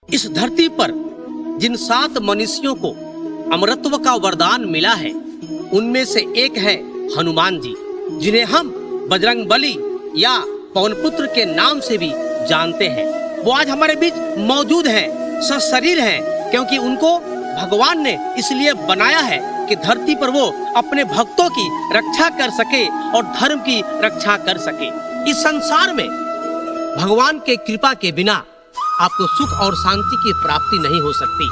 इस धरती पर जिन 7 मनुष्यों को अमरत्व का वरदान मिला है, उनमें से एक है हनुमान जी, जिन्हें हम बजरंगबली या पवन पुत्र के नाम से भी जानते हैं। वो आज हमारे बीच मौजूद हैं, सशरीर हैं, क्योंकि उनको भगवान ने इसलिए बनाया है कि धरती पर वो अपने भक्तों की रक्षा कर सके और धर्म की रक्षा कर सके। इस संसार में भगवान के कृपा के बिना आपको सुख और शांति की प्राप्ति नहीं हो सकती,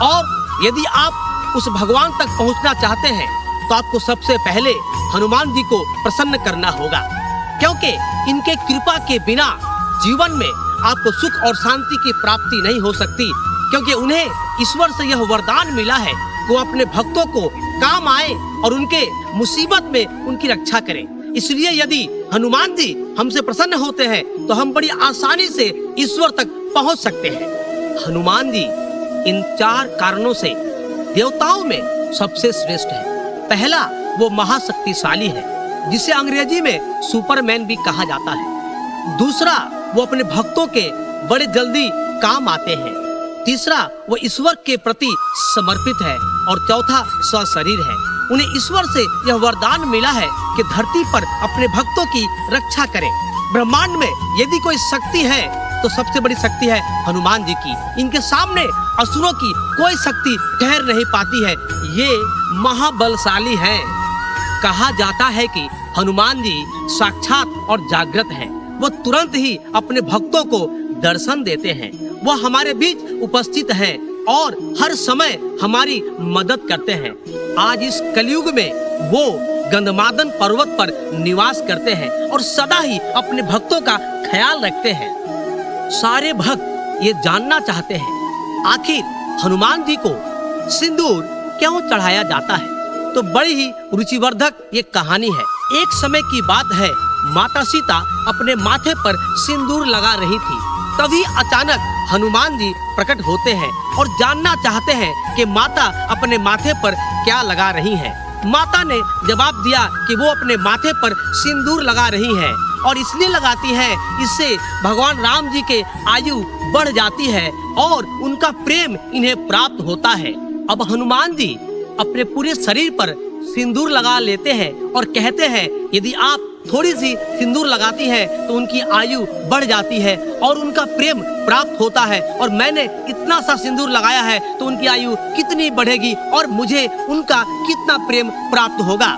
और यदि आप उस भगवान तक पहुंचना चाहते हैं तो आपको सबसे पहले हनुमान जी को प्रसन्न करना होगा, क्योंकि इनके कृपा के बिना जीवन में आपको सुख और शांति की प्राप्ति नहीं हो सकती, क्योंकि उन्हें ईश्वर से यह वरदान मिला है कि वो अपने भक्तों को काम आए और उनके मुसीबत में उनकी रक्षा करें। इसलिए यदि हनुमान जी हमसे प्रसन्न होते हैं तो हम बड़ी आसानी से ईश्वर तक पहुंच सकते हैं। हनुमान जी इन 4 कारणों से देवताओं में सबसे श्रेष्ठ है। पहला, वो महाशक्तिशाली है, जिसे अंग्रेजी में सुपरमैन भी कहा जाता है। दूसरा, वो अपने भक्तों के बड़े जल्दी काम आते हैं। तीसरा, वो ईश्वर के प्रति समर्पित है। और चौथा, सशरीर है। उन्हें ईश्वर से यह वरदान मिला है कि धरती पर अपने भक्तों की रक्षा करें। ब्रह्मांड में यदि कोई शक्ति है तो सबसे बड़ी शक्ति है हनुमान जी की। इनके सामने असुरों की कोई शक्ति ठहर नहीं पाती है। ये महाबलशाली हैं। कहा जाता है कि हनुमान जी साक्षात और जागृत हैं। वो तुरंत ही अपने भक्तों को दर्शन देते हैं। वो हमारे बीच उपस्थित हैं और हर समय हमारी मदद करते हैं। आज इस कलयुग में वो गंधमादन पर्वत पर निवास करते हैं और सदा ही अपने भक्तों का ख्याल रखते हैं। सारे भक्त ये जानना चाहते हैं, आखिर हनुमान जी को सिंदूर क्यों चढ़ाया जाता है? तो बड़ी ही रुचिवर्धक ये कहानी है। एक समय की बात है, माता सीता अपने माथे पर सिंदूर लगा रही थी। तभी अचानक हनुमान जी प्रकट होते हैं और जानना चाहते हैं कि माता अपने माथे पर क्या लगा रही हैं। माता ने जवाब दिया कि वो अपने माथे पर सिंदूर लगा रही हैं और इसलिए लगाती हैं, इससे भगवान राम जी के आयु बढ़ जाती है और उनका प्रेम इन्हें प्राप्त होता है। अब हनुमान जी अपने पूरे शरीर पर सिंदूर लगा लेते हैं और कहते हैं, यदि आप थोड़ी सी सिंदूर लगाती हैं तो उनकी आयु बढ़ जाती है और उनका प्रेम प्राप्त होता है, और मैंने इतना सा सिंदूर लगाया है तो उनकी आयु कितनी बढ़ेगी और मुझे उनका कितना प्रेम प्राप्त होगा।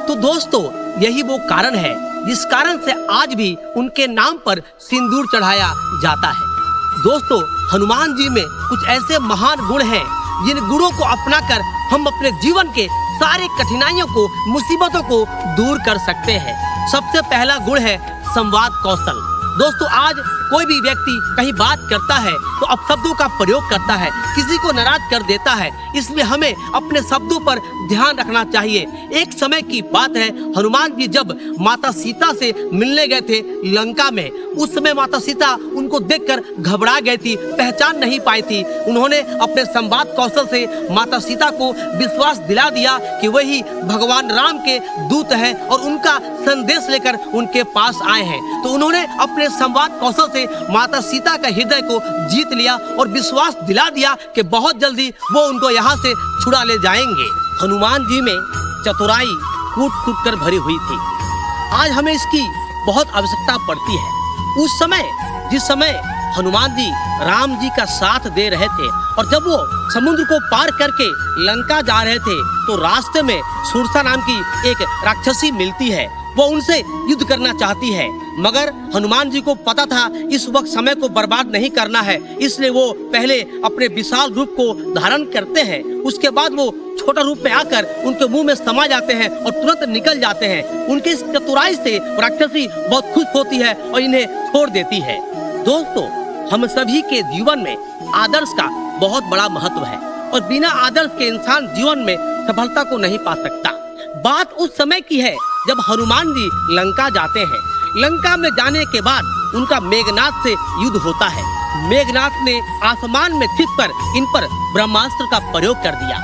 तो दोस्तों, यही वो कारण है जिस कारण से आज भी उनके नाम पर सिंदूर चढ़ाया जाता है। दोस्तों, हनुमान जी में कुछ ऐसे महान गुण हैं जिन गुणों को अपनाकर हम अपने जीवन के सारी कठिनाइयों को, मुसीबतों को दूर कर सकते हैं। सबसे पहला गुण है संवाद कौशल। दोस्तों, आज कोई भी व्यक्ति कहीं बात करता है तो अपशब्दों का प्रयोग करता है, किसी को नाराज कर देता है। इसलिए हमें अपने शब्दों पर ध्यान रखना चाहिए। एक समय की बात है, हनुमान जी जब माता सीता से मिलने गए थे लंका में, उस समय माता सीता उनको देखकर घबरा गई थी, पहचान नहीं पाई थी। उन्होंने अपने संवाद कौशल से माता सीता को विश्वास दिला दिया कि वही भगवान राम के दूत हैं और उनका संदेश लेकर उनके पास आए हैं। तो उन्होंने अपने संवाद कौशल से माता सीता का हृदय को जीत लिया और विश्वास दिला दिया कि बहुत जल्दी वो उनको यहाँ से छुड़ा ले जाएंगे। हनुमान जी में चतुराई कूट कूट कर भरी हुई थी। आज हमें इसकी बहुत आवश्यकता पड़ती है। उस समय जिस समय हनुमान जी राम जी का साथ दे रहे थे और जब वो समुद्र को पार करके लंका जा रहे थे तो रास्ते में सुरसा नाम की एक राक्षसी मिलती है। वो उनसे युद्ध करना चाहती है, मगर हनुमान जी को पता था इस वक्त समय को बर्बाद नहीं करना है, इसलिए वो पहले अपने विशाल रूप को धारण करते हैं। उसके बाद वो छोटा रूप में आकर उनके मुंह में समा जाते हैं और तुरंत निकल जाते हैं। उनकी इस चतुराई से राक्षसी बहुत खुश होती है और इन्हें छोड़ देती है। दोस्तों, हम सभी के जीवन में आदर्श का बहुत बड़ा महत्व है और बिना आदर्श के इंसान जीवन में सफलता को नहीं पा सकता। बात उस समय की है जब हनुमान जी लंका जाते हैं। लंका में जाने के बाद उनका मेघनाथ से युद्ध होता है। मेघनाथ ने आसमान में छिपकर इन पर ब्रह्मास्त्र का प्रयोग कर दिया।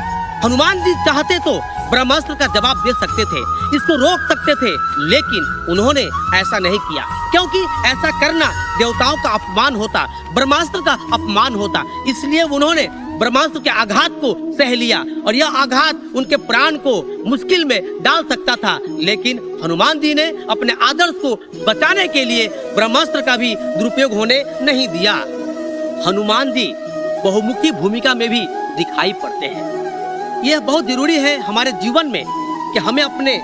हनुमान जी चाहते तो ब्रह्मास्त्र का जवाब दे सकते थे, इसको रोक सकते थे, लेकिन उन्होंने ऐसा नहीं किया, क्योंकि ऐसा करना देवताओं का अपमान होता, ब्रह्मास्त्र का अपमान होता। इसलिए उन्होंने ब्रह्मास्त्र के आघात को सह लिया और यह आघात उनके प्राण को मुश्किल में डाल सकता था, लेकिन हनुमान जी ने अपने आदर्श को बचाने के लिए ब्रह्मास्त्र का भी दुरुपयोग होने नहीं दिया। हनुमान जी बहुमुखी भूमिका में भी दिखाई पड़ते हैं। यह बहुत जरूरी है हमारे जीवन में कि हमें अपने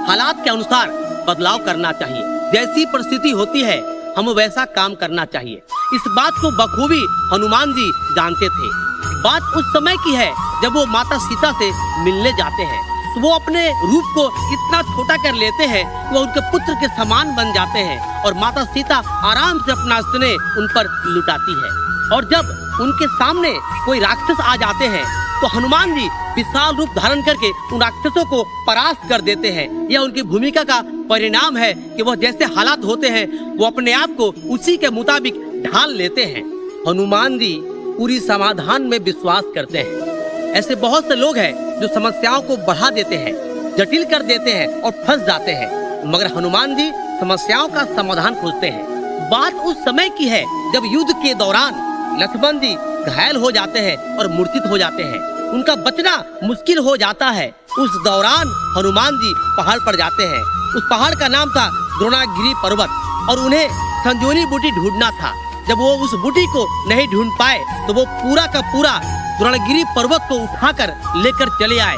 हालात के अनुसार बदलाव करना चाहिए। जैसी परिस्थिति होती है हम वैसा काम करना चाहिए। इस बात को बखूबी हनुमान जी जानते थे। बात उस समय की है जब वो माता सीता से मिलने जाते हैं, तो वो अपने रूप को इतना छोटा कर लेते हैं कि वो उनके पुत्र के समान बन जाते हैं और माता सीता आराम से अपना स्नेह उन पर लुटाती है। और जब उनके सामने कोई राक्षस आ जाते हैं तो हनुमान जी विशाल रूप धारण करके उन राक्षसों को परास्त कर देते हैं। यह उनकी भूमिका का परिणाम है कि वह जैसे हालात होते हैं वो अपने आप को उसी के मुताबिक ढाल लेते हैं। हनुमान जी पूरी समाधान में विश्वास करते हैं। ऐसे बहुत से लोग हैं जो समस्याओं को बढ़ा देते हैं, जटिल कर देते हैं और फंस जाते हैं, मगर हनुमान जी समस्याओं का समाधान खोजते हैं। बात उस समय की है जब युद्ध के दौरान लक्ष्मण जी घायल हो जाते हैं और मूर्छित हो जाते हैं, उनका बचना मुश्किल हो जाता है। उस दौरान हनुमान जी पहाड़ पर जाते हैं। उस पहाड़ का नाम था द्रोणागिरी पर्वत और उन्हें संजीवनी बूटी ढूंढना था। जब वो उस बूटी को नहीं ढूंढ पाए तो वो पूरा का पूरा द्रोणागिरी पर्वत को उठाकर लेकर चले आए,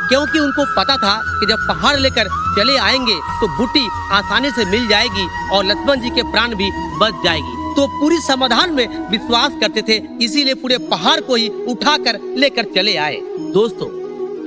क्योंकि उनको पता था कि जब पहाड़ लेकर चले आएंगे तो बूटी आसानी से मिल जाएगी और लक्ष्मण जी के प्राण भी बच जाएगी। तो पूरी समाधान में विश्वास करते थे, इसीलिए पूरे पहाड़ को ही उठाकर लेकर चले आए। दोस्तों,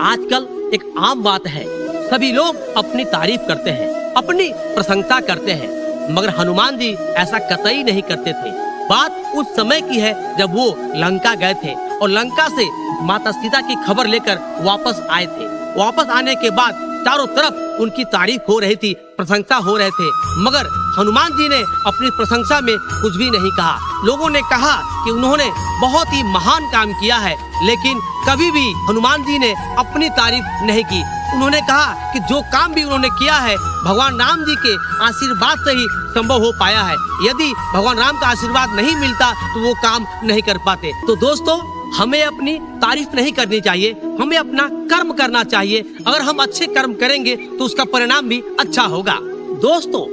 आजकल एक आम बात है, सभी लोग अपनी तारीफ करते हैं, अपनी प्रशंसा करते हैं, मगर हनुमान जी ऐसा कतई नहीं करते थे। बात उस समय की है जब वो लंका गए थे और लंका से माता सीता की खबर लेकर वापस आए थे। वापस आने के बाद चारों तरफ उनकी तारीफ हो रही थी, प्रशंसा हो रहे थे, मगर हनुमान जी ने अपनी प्रशंसा में कुछ भी नहीं कहा। लोगों ने कहा कि उन्होंने बहुत ही महान काम किया है, लेकिन कभी भी हनुमान जी ने अपनी तारीफ नहीं की। उन्होंने कहा कि जो काम भी उन्होंने किया है भगवान राम जी के आशीर्वाद से ही संभव हो पाया है। यदि भगवान राम का आशीर्वाद नहीं मिलता तो वो काम नहीं कर पाते। तो दोस्तों, हमें अपनी तारीफ नहीं करनी चाहिए, हमें अपना कर्म करना चाहिए। अगर हम अच्छे कर्म करेंगे तो उसका परिणाम भी अच्छा होगा। दोस्तों,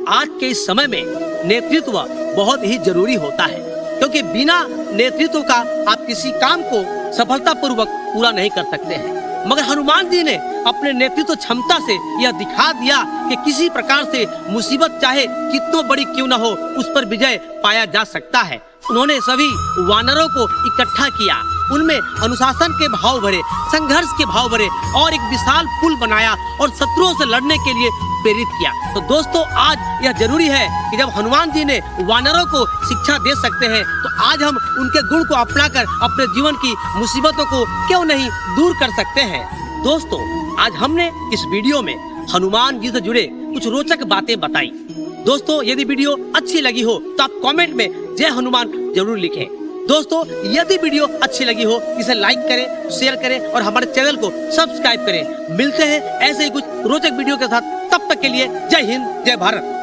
आज के इस समय में नेतृत्व बहुत ही जरूरी होता है, क्योंकि बिना नेतृत्व का आप किसी काम को सफलतापूर्वक पूरा नहीं कर सकते हैं। मगर हनुमान जी ने अपने नेतृत्व क्षमता से यह दिखा दिया कि किसी प्रकार से मुसीबत चाहे कितनी बड़ी क्यों न हो, उस पर विजय पाया जा सकता है। उन्होंने सभी वानरों को इकट्ठा किया, उनमें अनुशासन के भाव भरे, संघर्ष के भाव भरे और एक विशाल पुल बनाया और शत्रुओं से लड़ने के लिए प्रेरित किया। तो दोस्तों, आज यह जरूरी है कि जब हनुमान जी ने वानरों को शिक्षा दे सकते हैं तो आज हम उनके गुण को अपनाकर अपने जीवन की मुसीबतों को क्यों नहीं दूर कर सकते हैं। दोस्तों, आज हमने इस वीडियो में हनुमान जी से जुड़े कुछ रोचक बातें बताई। दोस्तों, यदि वीडियो अच्छी लगी हो तो आप कमेंट में जय हनुमान जरूर लिखें। दोस्तों, यदि वीडियो अच्छी लगी हो इसे लाइक करें, शेयर करें और हमारे चैनल को सब्सक्राइब करें। मिलते हैं ऐसे ही कुछ रोचक वीडियो के साथ, तब तक के लिए जय हिंद, जय भारत।